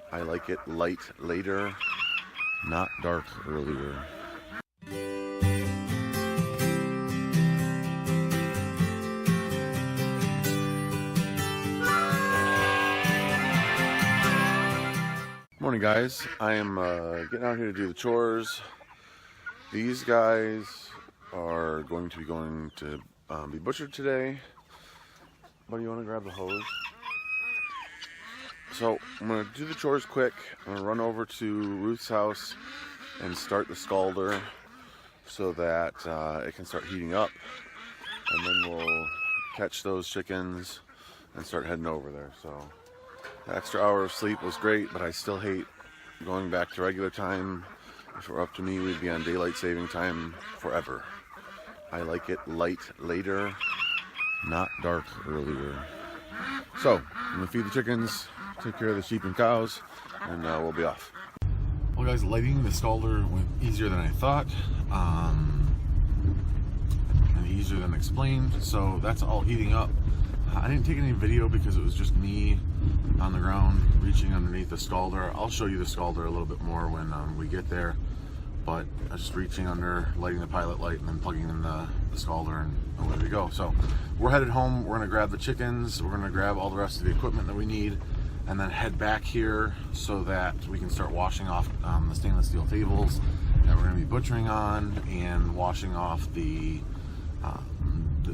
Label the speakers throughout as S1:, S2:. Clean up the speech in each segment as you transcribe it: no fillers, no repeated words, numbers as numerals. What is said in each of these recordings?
S1: I like it light later, not dark earlier. Morning guys, I am getting out here to do the chores. These guys are going to be butchered today. Buddy, you want to grab the hose? So I'm going to do the chores quick. I'm going to run over to Ruth's house and start the scalder so that it can start heating up. And then we'll catch those chickens and start heading over there. So the extra hour of sleep was great, but I still hate going back to regular time. If it were up to me, we'd be on daylight saving time forever. I like it light later, not dark earlier. So I'm going to feed the chickens, take care of the sheep and cows, and we'll be off. Well guys, lighting the scalder went easier than I thought, and easier than explained. So that's all heating up. I didn't take any video because it was just me on the ground reaching underneath the scalder. I'll show you the scalder a little bit more when we get there, but I was just reaching under, lighting the pilot light, and then plugging in the scalder, and away we go. So we're headed home. We're gonna grab the chickens, we're gonna grab all the rest of the equipment that we need, and then head back here so that we can start washing off the stainless steel tables that we're gonna be butchering on, and washing off the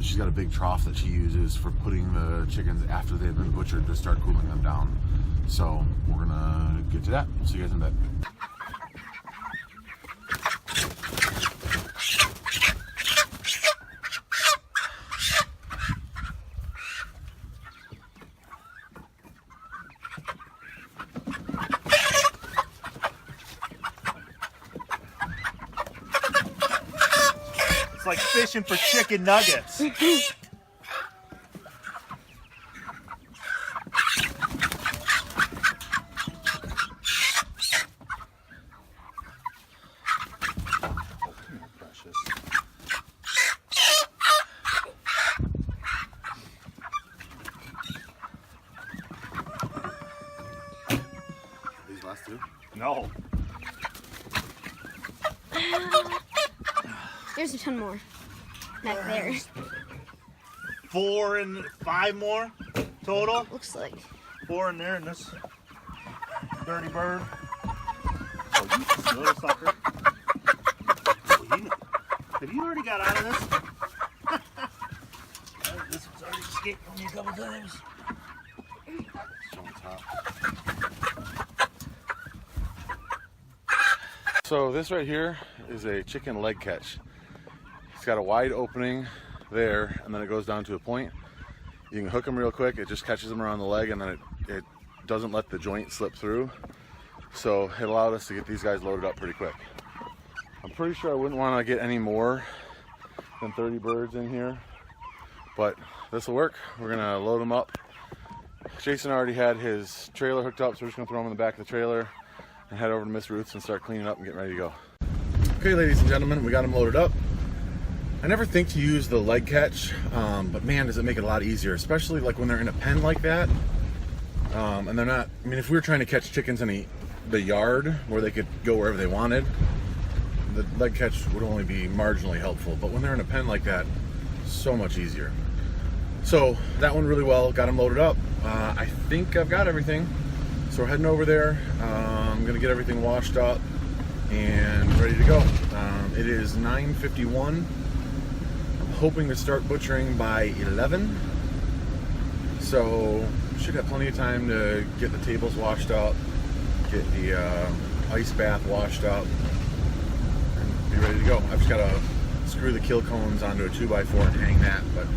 S1: she's got a big trough that she uses for putting the chickens after they've been butchered to start cooling them down. So we're gonna get to that. We'll see you guys in a bit.
S2: It's like fishing for chicken nuggets.
S1: These last two?
S2: No.
S3: There's a ton more back there.
S2: 4 and 5 more total.
S3: Looks like.
S2: 4 in there, and this dirty bird. Oh, you little sucker. Oh, have you already got out of this? This one's already escaped from me a couple times.
S1: So this right here is a chicken leg catch. It's got a wide opening there, and then it goes down to a point. You can hook them real quick. It just catches them around the leg, and then it doesn't let the joint slip through. So it allowed us to get these guys loaded up pretty quick. I'm pretty sure I wouldn't want to get any more than 30 birds in here, but this will work. We're gonna load them up. Jason already had his trailer hooked up, so we're just gonna throw them in the back of the trailer and head over to Miss Ruth's and start cleaning up and getting ready to go. Okay, ladies and gentlemen, we got them loaded up. I never think to use the leg catch, but man, does it make it a lot easier, especially like when they're in a pen like that. And they're not, I mean, if we were trying to catch chickens in the yard where they could go wherever they wanted, the leg catch would only be marginally helpful. But when they're in a pen like that, so much easier. So that went really well, got them loaded up. I think I've got everything. So we're heading over there. I'm gonna get everything washed up and ready to go. It is 9:51. I'm hoping to start butchering by 11. So should have plenty of time to get the tables washed up, get the ice bath washed up, and be ready to go. I've just got to screw the kill cones onto a 2x4 and hang that, but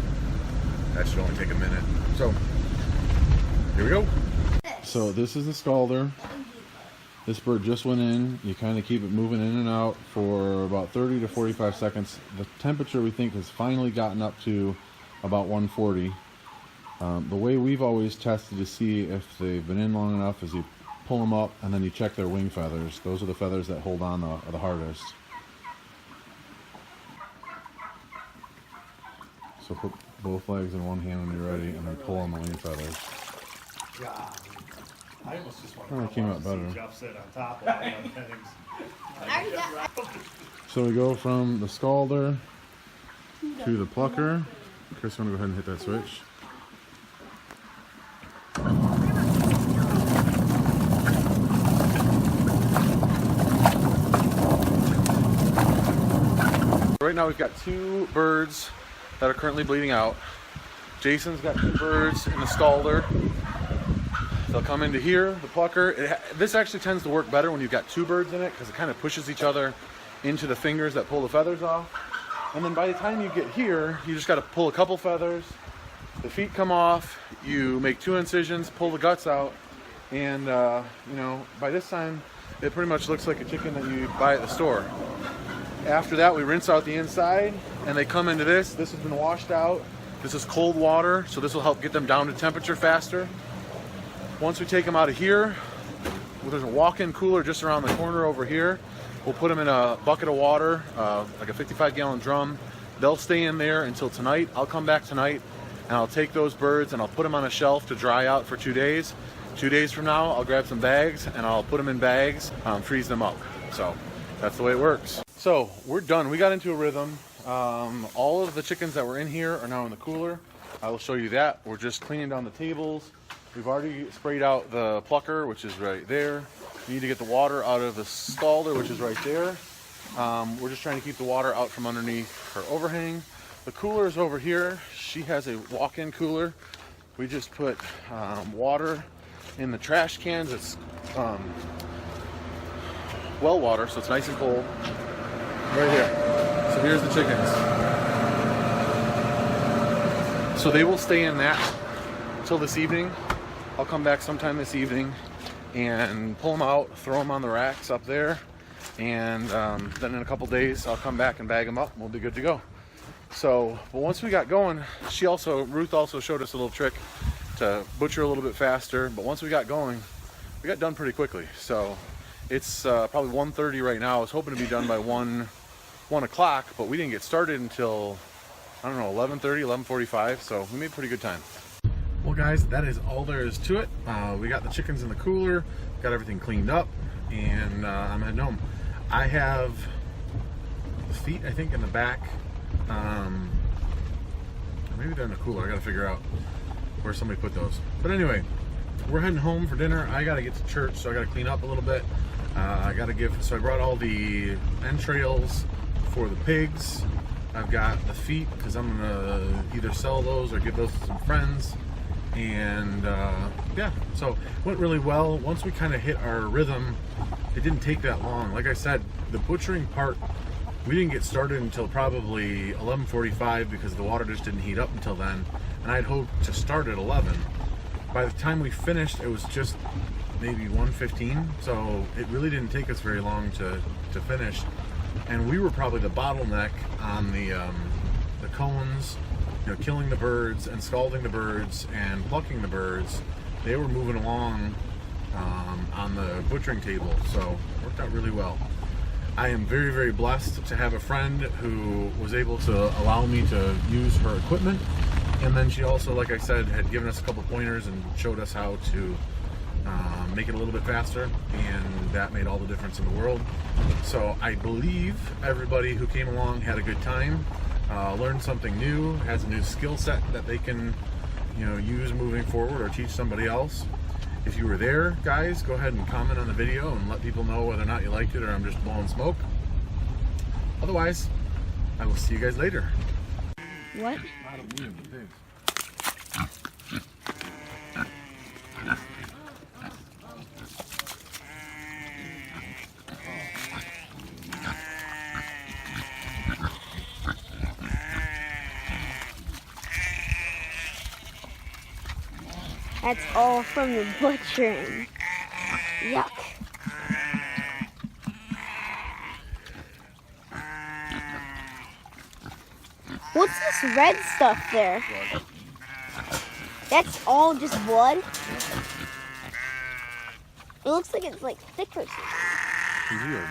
S1: that should only take a minute. So here we go. So this is the scalder. This bird just went in. You kind of keep it moving in and out for about 30 to 45 seconds. The temperature we think has finally gotten up to about 140. The way we've always tested to see if they've been in long enough is you pull them up and then you check their wing feathers. Those are the feathers that hold on the hardest. So put both legs in one hand when you're ready and then pull on the wing feathers.
S2: I almost just want
S1: Oh, it came out better.
S2: Jeff sit on top of it on things.
S1: So we go from the scalder to the plucker. Chris, want to go ahead and hit that switch? Right now we've got 2 birds that are currently bleeding out. Jason's got 2 birds in the scalder. They'll come into here, the plucker. This actually tends to work better when you've got 2 birds in it because it kind of pushes each other into the fingers that pull the feathers off. And then by the time you get here, you just got to pull a couple feathers. The feet come off, you make 2 incisions, pull the guts out, and you know, by this time, it pretty much looks like a chicken that you buy at the store. After that, we rinse out the inside, and they come into this. This has been washed out. This is cold water, so this will help get them down to temperature faster. Once we take them out of here, well, there's a walk-in cooler just around the corner over here. We'll put them in a bucket of water, like a 55-gallon drum. They'll stay in there until tonight. I'll come back tonight, and I'll take those birds and I'll put them on a shelf to dry out for 2 days. 2 days from now, I'll grab some bags and I'll put them in bags, freeze them up. So that's the way it works. So we're done. We got into a rhythm. All of the chickens that were in here are now in the cooler. I will show you that. We're just cleaning down the tables. We've already sprayed out the plucker, which is right there. We need to get the water out of the scalder, which is right there. We're just trying to keep the water out from underneath her overhang. The cooler is over here. She has a walk-in cooler. We just put water in the trash cans. It's well water, so it's nice and cold. Right here. So here's the chickens. So they will stay in that till this evening. I'll come back sometime this evening and pull them out, throw them on the racks up there, and then in a couple days I'll come back and bag them up and we'll be good to go. So, but once we got going, Ruth also showed us a little trick to butcher a little bit faster, but once we got going, we got done pretty quickly. So it's probably 1:30 right now. I was hoping to be done by 1 o'clock, but we didn't get started until, I don't know, 11:30, 11:45, so we made pretty good time. Well guys, that is all there is to it. We got the chickens in the cooler, got everything cleaned up, and I'm heading home. I have the feet, I think, in the back. Maybe they're in the cooler. I gotta figure out where somebody put those. But anyway, we're heading home for dinner. I gotta get to church, so I gotta clean up a little bit. So I brought all the entrails for the pigs. I've got the feet because I'm gonna either sell those or give those to some friends. And yeah, so went really well. Once we kind of hit our rhythm, it didn't take that long. Like I said, the butchering part, we didn't get started until probably 11:45 because the water just didn't heat up until then. And I'd hoped to start at 11. By the time we finished, it was just maybe 1:15. So it really didn't take us very long to finish. And we were probably the bottleneck on the cones, you know, killing the birds and scalding the birds and plucking the birds. They were moving along on the butchering table, so it worked out really well. I am very, very blessed to have a friend who was able to allow me to use her equipment, and then she also, like I said, had given us a couple pointers and showed us how to make it a little bit faster, and that made all the difference in the world. So I believe everybody who came along had a good time, learned something new, has a new skill set that they can, you know, use moving forward or teach somebody else. If you were there, guys, go ahead and comment on the video and let people know whether or not you liked it or I'm just blowing smoke. Otherwise, I will see you guys later.
S3: What? That's all from the butchering. Yuck. What's this red stuff there? That's all just blood? It looks like it's like thick or something.
S1: Weird.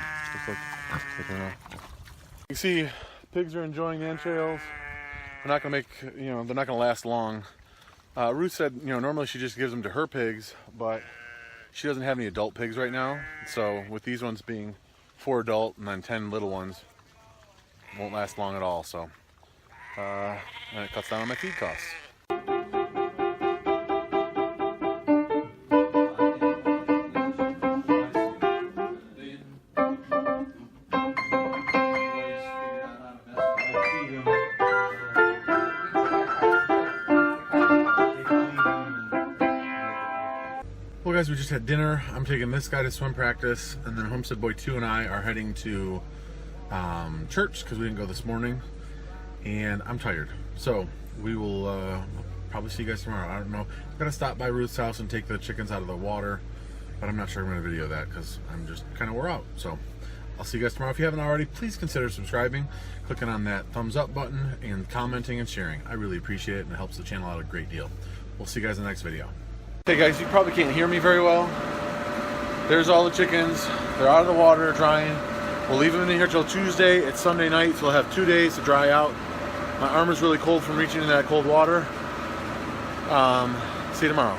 S1: You can see pigs are enjoying the entrails. They're not gonna they're not gonna last long. Ruth said, normally she just gives them to her pigs, but she doesn't have any adult pigs right now. So with these ones being 4 adult and then 10 little ones, won't last long at all. So and it cuts down on my feed costs. Well guys, we just had dinner. I'm taking this guy to swim practice, and then Homestead Boy 2 and I are heading to church because we didn't go this morning, and I'm tired. So we will probably see you guys tomorrow. I don't know. I've got to stop by Ruth's house and take the chickens out of the water, but I'm not sure I'm going to video that because I'm just kind of wore out. So I'll see you guys tomorrow. If you haven't already, please consider subscribing, clicking on that thumbs up button, and commenting and sharing. I really appreciate it, and it helps the channel out a great deal. We'll see you guys in the next video. Hey guys, you probably can't hear me very well. There's all the chickens. They're out of the water, drying. We'll leave them in here till Tuesday. It's Sunday night, so we'll have 2 days to dry out. My arm is really cold from reaching in that cold water. See you tomorrow.